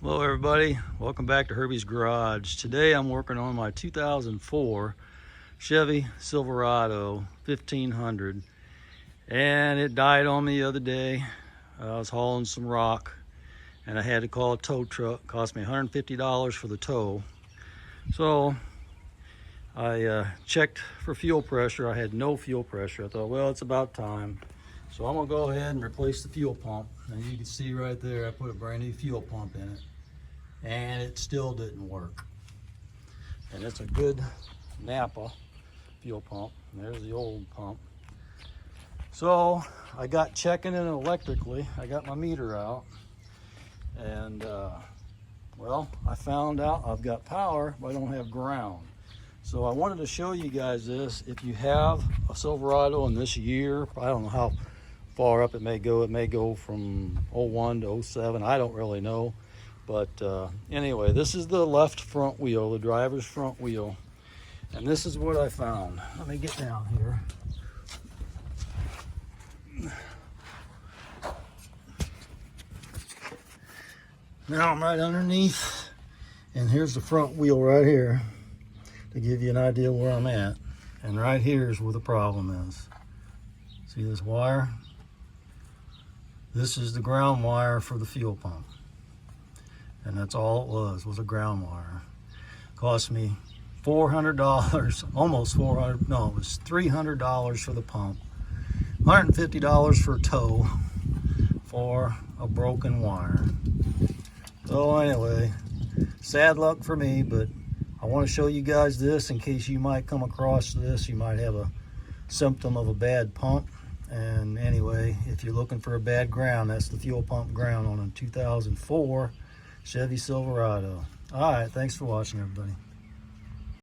Hello everybody, welcome back to Herbie's Garage. Today I'm working on my 2004 Chevy Silverado 1500, and it died on me the other day. I was hauling some rock and I had to call a tow truck. It cost me $150 for the tow. So I checked for fuel pressure. I had no fuel pressure. I thought, well, it's about time. So I'm gonna go ahead and replace the fuel pump. And you can see right there, I put a brand new fuel pump in it, and it still didn't work. And it's a good Napa fuel pump. And there's the old pump. So I got checking it electrically. I got my meter out, and well, I found out I've got power, but I don't have ground. So I wanted to show you guys this. If you have a Silverado in this year, I don't know how far up it may go. It may go from 01 to 07. I don't really know. But anyway, this is the left front wheel, the driver's front wheel. And this is what I found. Let me get down here. Now I'm right underneath. And here's the front wheel right here to give you an idea where I'm at. And right here is where the problem is. See this wire? This is the ground wire for the fuel pump. And that's all it was a ground wire. Cost me $400, almost 400, no, it was $300 for the pump, $150 for tow for a broken wire. So anyway, sad luck for me, but I want to show you guys this in case you might come across this. You might have a symptom of a bad pump. And anyway, if you're looking for a bad ground, that's the fuel pump ground on a 2004 Chevy Silverado. All right, thanks for watching, everybody.